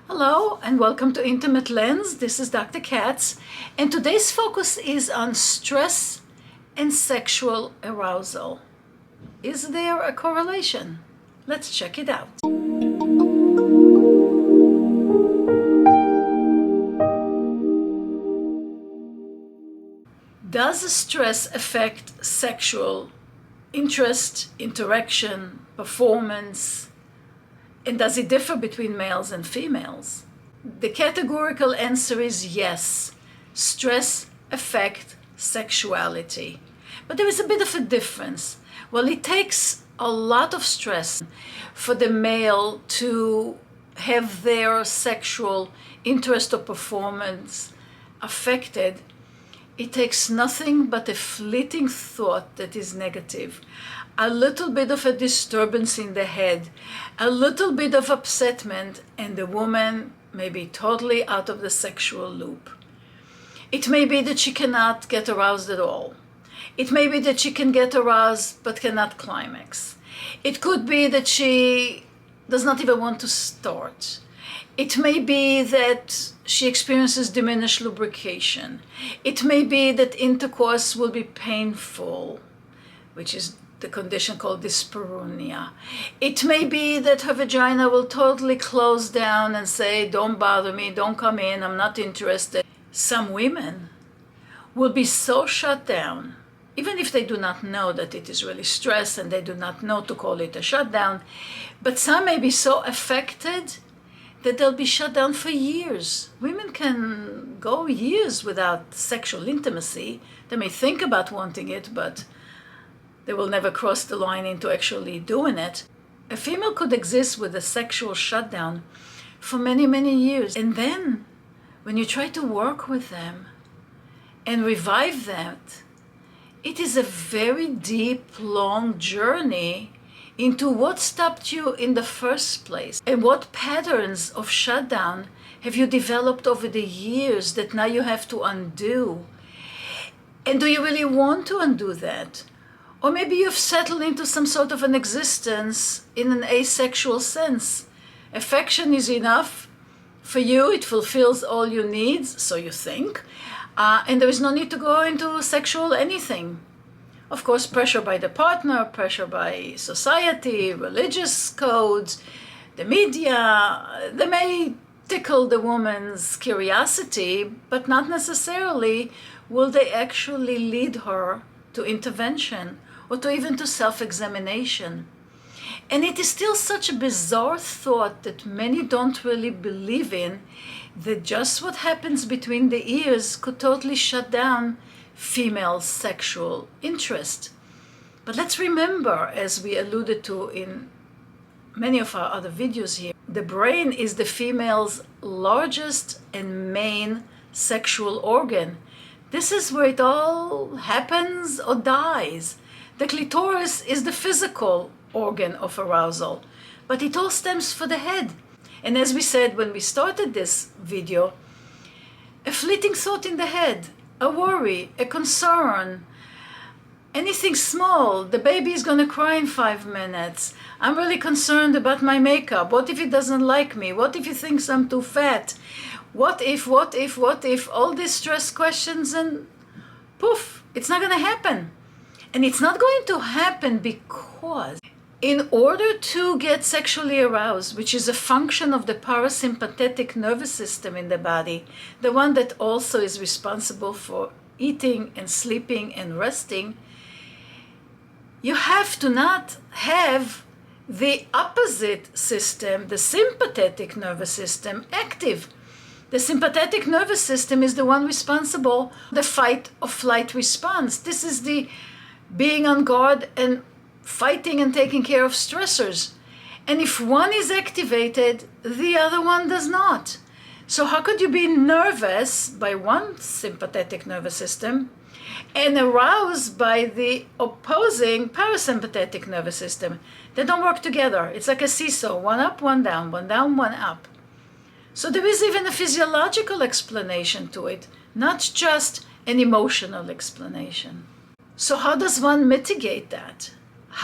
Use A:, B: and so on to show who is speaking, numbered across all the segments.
A: Hello and welcome to Intimate Lens. This is Dr. Katz, and today's focus is on stress and sexual arousal. Is there a correlation? Let's check it out. Does stress affect sexual interest, interaction, performance? And does it differ between males and females? The categorical answer is yes. Stress affects sexuality. But there is a bit of a difference. Well, it takes a lot of stress for the male to have their sexual interest or performance affected. It takes nothing but a fleeting thought that is negative, a little bit of a disturbance in the head, a little bit of upsetment, and the woman may be totally out of the sexual loop. It may be that she cannot get aroused at all. It may be that she can get aroused but cannot climax. It could be that she does not even want to start. It may be that she experiences diminished lubrication. It may be that intercourse will be painful, which is the condition called dyspareunia. It may be that her vagina will totally close down and say, don't bother me, don't come in, I'm not interested. Some women will be so shut down, even if they do not know that it is really stress and they do not know to call it a shutdown, but some may be so affected that they'll be shut down for years. Women can go years without sexual intimacy. They may think about wanting it, but they will never cross the line into actually doing it. A female could exist with a sexual shutdown for many, many years. And then, when you try to work with them and revive that, it is a very deep, long journey into what stopped you in the first place and what patterns of shutdown have you developed over the years that now you have to undo. And do you really want to undo that? Or maybe you've settled into some sort of an existence in an asexual sense. Affection is enough for you, it fulfills all your needs, so you think, and there is no need to go into sexual anything. Of course, pressure by the partner, pressure by society, religious codes, the media, they may tickle the woman's curiosity, but not necessarily will they actually lead her to intervention or to even to self-examination. And it is still such a bizarre thought that many don't really believe in, that just what happens between the ears could totally shut down female sexual interest. But let's remember, as we alluded to in many of our other videos here, the brain is the female's largest and main sexual organ. This is where it all happens or dies. The clitoris is the physical organ of arousal, but it all stems from the head. And as we said when we started this video, a fleeting thought in the head, a worry, a concern, anything small, the baby is going to cry in 5 minutes, I'm really concerned about my makeup, what if he doesn't like me, what if he thinks I'm too fat, what if, all these stress questions, and poof, it's not going to happen. And it's not going to happen because in order to get sexually aroused, which is a function of the parasympathetic nervous system in the body, the one that also is responsible for eating and sleeping and resting, you have to not have the opposite system, the sympathetic nervous system, active. The sympathetic nervous system is the one responsible for the fight or flight response. This is the being on guard and fighting and taking care of stressors. And if one is activated, the other one does not. So how could you be nervous by one sympathetic nervous system and aroused by the opposing parasympathetic nervous system? They don't work together. It's like a seesaw, one up, one down, one down, one up. So there is even a physiological explanation to it, not just an emotional explanation. So how does one mitigate that?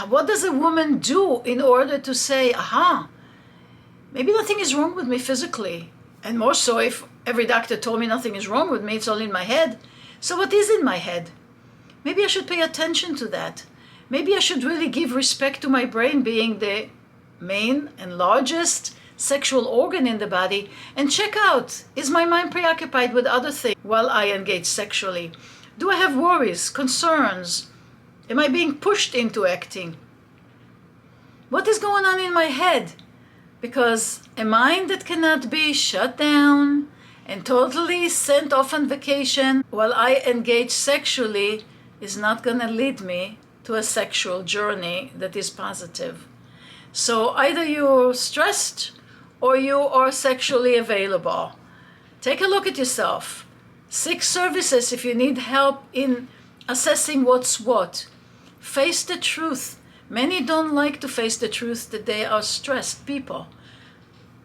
A: What does a woman do in order to say, aha, Maybe nothing is wrong with me physically. And more so if every doctor told me nothing is wrong with me, it's all in my head. So what is in my head? Maybe I should pay attention to that. Maybe I should really give respect to my brain being the main and largest sexual organ in the body and check out, is my mind preoccupied with other things while I engage sexually? Do I have worries, concerns? Am I being pushed into acting? What is going on in my head? Because a mind that cannot be shut down and totally sent off on vacation while I engage sexually is not going to lead me to a sexual journey that is positive. So either you're stressed or you are sexually available. Take a look at yourself. Seek services if you need help in assessing what's what. Face the truth. Many don't like to face the truth that they are stressed people.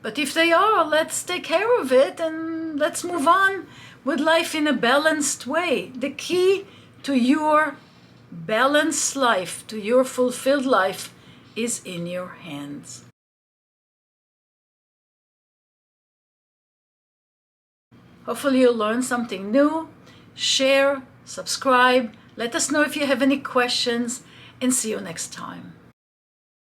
A: But if they are, let's take care of it and let's move on with life in a balanced way. The key to your balanced life, to your fulfilled life, is in your hands. Hopefully you'll learn something new. Share, subscribe, let us know if you have any questions, and see you next time.